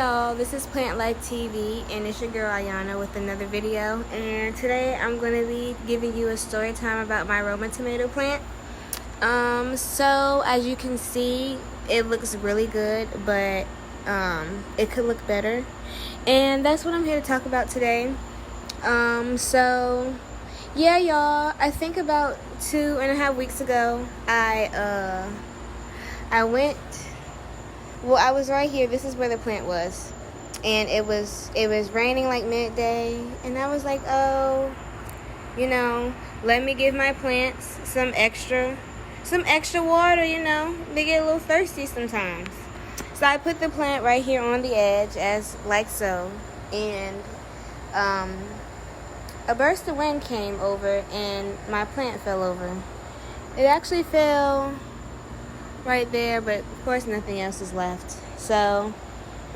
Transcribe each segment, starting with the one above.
y'all, this is Plant Life TV and it's your girl Ayana with another video, and today I'm going to be giving you a story time about my Roma tomato plant. So as you can see, it looks really good, but it could look better, and that's what I'm here to talk about today. So yeah, y'all, I think about 2.5 weeks ago I went. Well, I was right here. This is where the plant was. And it was raining like midday. And I was like, oh, let me give my plants some extra water, They get a little thirsty sometimes. So I put the plant right here on the edge as like so. And a burst of wind came over and my plant fell over. It actually fell right there, but of course nothing else is left. So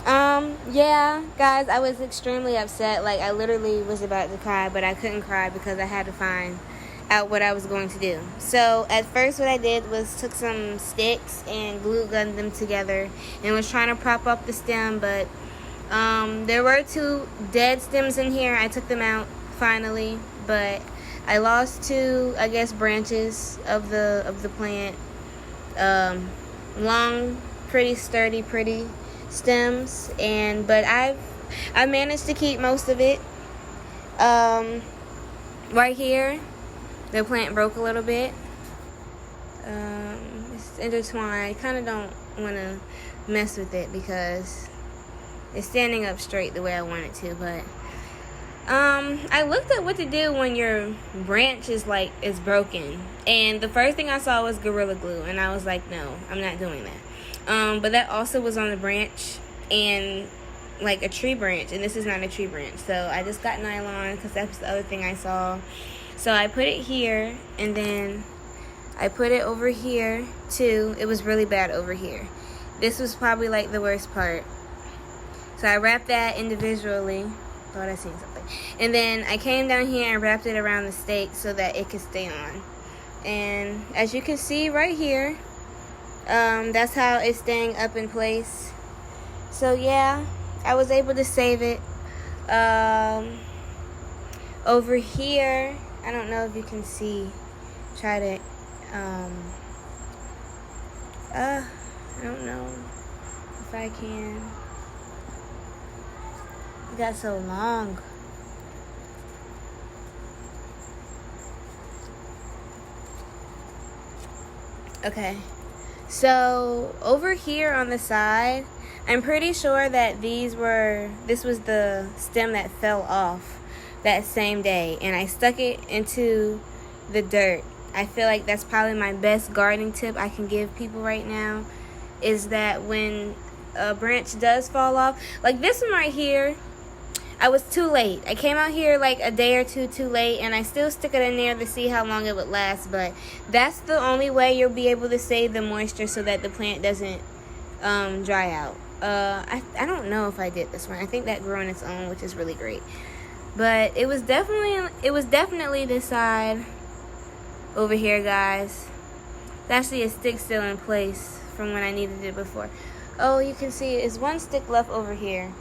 yeah, guys, I was extremely upset. Like, I literally was about to cry, but I couldn't cry because I had to find out what I was going to do. So at first what I did was took some sticks and glue gunned them together and was trying to prop up the stem, but there were 2 dead stems in here. I took them out finally, but I lost 2, I guess, branches of the plant. Long, pretty sturdy, pretty stems, but I managed to keep most of it. Right here, the plant broke a little bit. It's intertwined. I kind of don't want to mess with it because it's standing up straight the way I want it to, but I looked at what to do when your branch is broken, and the first thing I saw was Gorilla Glue, and I was like, no, I'm not doing that. But that also was on the branch, and like a tree branch, and this is not a tree branch, so I just got nylon because that was the other thing I saw. So I put it here, and then I put it over here too. It was really bad over here. This was probably like the worst part. So I wrapped that individually. Thought I seen something. And then I came down here and wrapped it around the stake so that it could stay on. And as you can see right here, that's how it's staying up in place. So yeah, I was able to save it. Over here, I don't know if you can see. Try to, I don't know if I can. It got so long. Okay, so over here on the side, I'm pretty sure that this was the stem that fell off that same day, and I stuck it into the dirt. I feel like that's probably my best gardening tip I can give people right now, is that when a branch does fall off, like this one right here, I was too late. I came out here like a day or two too late, and I still stick it in there to see how long it would last, but that's the only way you'll be able to save the moisture so that the plant doesn't dry out. I don't know if I did this one. I think that grew on its own, which is really great. But it was definitely this side over here, guys. Actually, a stick still in place from when I needed it before. Oh, you can see it's one stick left over here.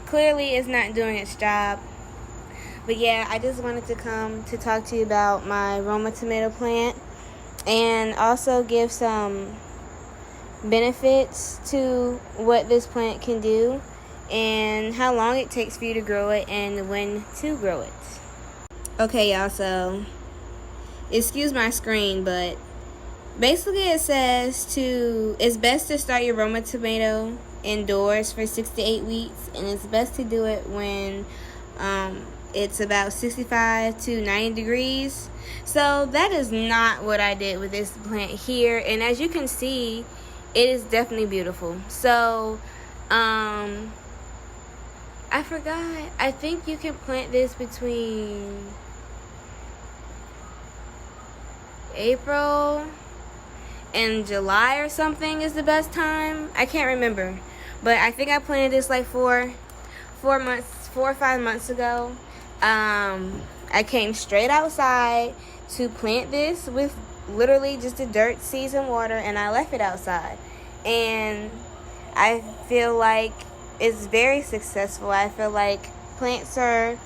Clearly it's not doing its job. But yeah, I just wanted to come to talk to you about my Roma tomato plant and also give some benefits to what this plant can do and how long it takes for you to grow it and when to grow it. Okay, y'all, so excuse my screen, but basically it says it's best to start your Roma tomato indoors for 6 to 8 weeks, and it's best to do it when it's about 65 to 90 degrees. So that is not what I did with this plant here, and as you can see, it is definitely beautiful. So I forgot, I think you can plant this between April and July or something is the best time. I can't remember, but I think I planted this like 4 or 5 months ago. I came straight outside to plant this with literally just the dirt, seeds, and water, and I left it outside. And I feel like it's very successful. I feel like plants are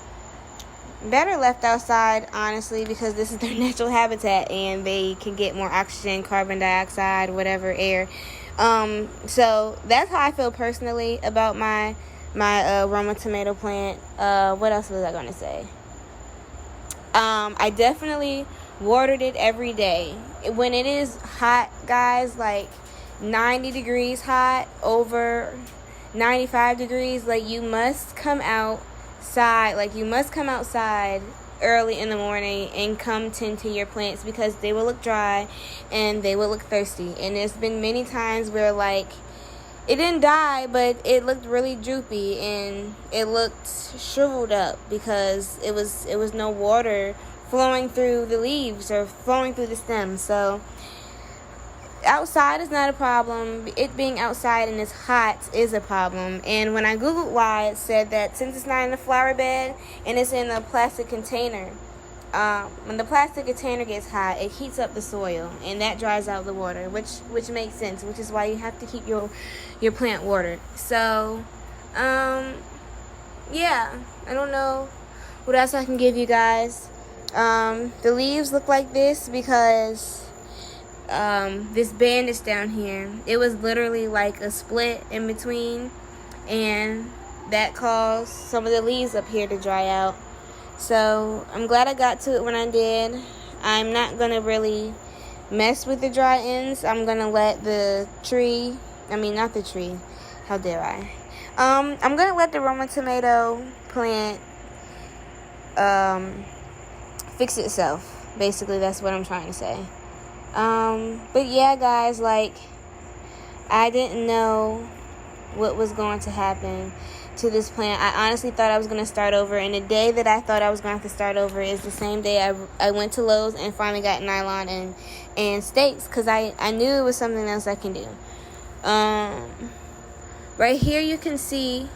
better left outside, honestly, because this is their natural habitat and they can get more oxygen, carbon dioxide, whatever, air. So that's how I feel personally about my Roma tomato plant. What else was I going to say? I definitely watered it every day. When it is hot, guys, like 90 degrees hot, over 95 degrees, like you must come outside. Like you must come outside early in the morning and come tend to your plants, because they will look dry and they will look thirsty. And there's been many times where like it didn't die, but it looked really droopy and it looked shriveled up because it was no water flowing through the leaves or flowing through the stems. So outside is not a problem. It being outside and it's hot is a problem. And when I googled why, it said that since it's not in a flower bed and it's in a plastic container, when the plastic container gets hot, it heats up the soil and that dries out the water, which makes sense, which is why you have to keep your plant watered. So yeah, I don't know what else I can give you guys. The leaves look like this because this bandage down here, it was literally like a split in between, and that caused some of the leaves up here to dry out. So I'm glad I got to it when I did. I'm not going to really mess with the dry ends. I'm going to let the tree, not the tree, how dare I? I'm going to let the Roma tomato plant fix itself. Basically, that's what I'm trying to say. But yeah, guys, like, I didn't know what was going to happen to this plant. I honestly thought I was going to start over, and the day that I thought I was going to have to start over is the same day I went to Lowe's and finally got nylon and stakes, because I knew it was something else I can do. Right here you can see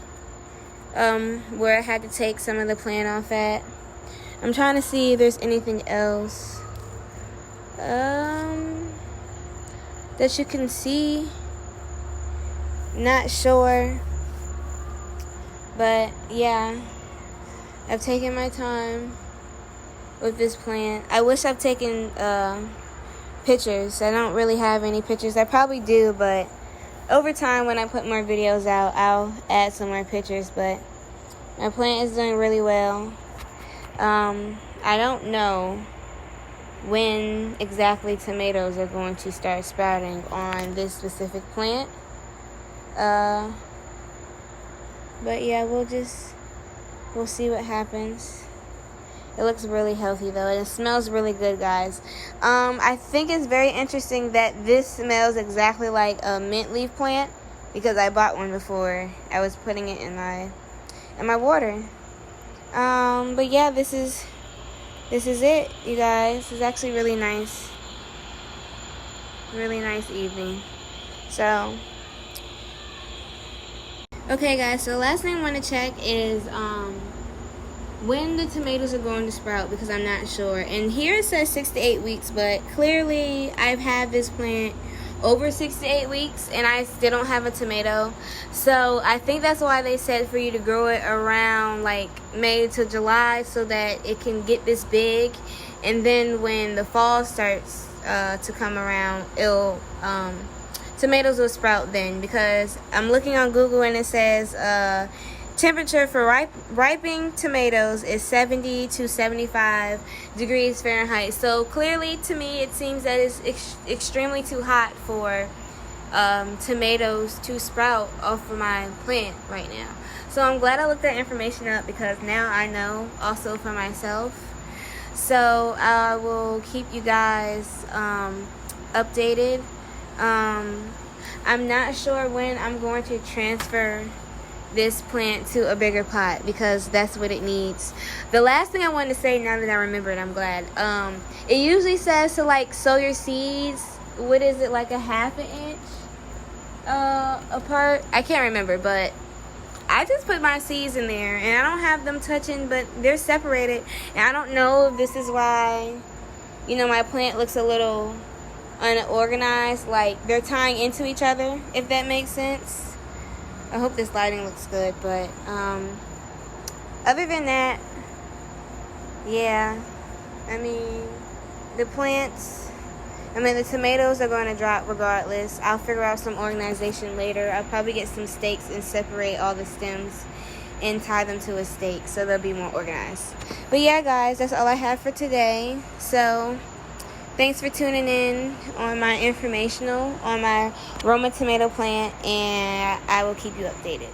where I had to take some of the plant off at. I'm trying to see if there's anything else that you can see. Not sure, but yeah, I've taken my time with this plant. I wish I've taken pictures. I don't really have any pictures. I probably do, but over time when I put more videos out, I'll add some more pictures. But my plant is doing really well. I don't know when exactly tomatoes are going to start sprouting on this specific plant. But yeah, we'll see what happens. It looks really healthy though, and it smells really good, guys. I think it's very interesting that this smells exactly like a mint leaf plant, because I bought one before. I was putting it in my water. But yeah, this is it, you guys. It's actually really nice. Really nice evening. So okay, guys, so the last thing I want to check is when the tomatoes are going to sprout, because I'm not sure. And here it says 6 to 8 weeks, but clearly I've had this plant over 6 to 8 weeks and I still don't have a tomato. So I think that's why they said for you to grow it around like May to July, so that it can get this big, and then when the fall starts to come around, it'll tomatoes will sprout then. Because I'm looking on Google and it says temperature for ripening tomatoes is 70 to 75 degrees Fahrenheit. So clearly to me it seems that it's extremely too hot for tomatoes to sprout off of my plant right now. So I'm glad I looked that information up, because now I know also for myself. So I will keep you guys updated. I'm not sure when I'm going to transfer this plant to a bigger pot, because that's what it needs. The last thing I wanted to say, now that I remembered, I'm glad. It usually says to like sow your seeds, what is it, like a ½ inch apart? I can't remember, but I just put my seeds in there and I don't have them touching, but they're separated. And I don't know if this is why, my plant looks a little unorganized, like they're tying into each other, if that makes sense. I hope this lighting looks good, but other than that, yeah, I mean, the tomatoes are going to drop regardless. I'll figure out some organization later. I'll probably get some stakes and separate all the stems and tie them to a stake so they'll be more organized. But yeah, guys, that's all I have for today. So thanks for tuning in on my informational on my Roma tomato plant, and I will keep you updated.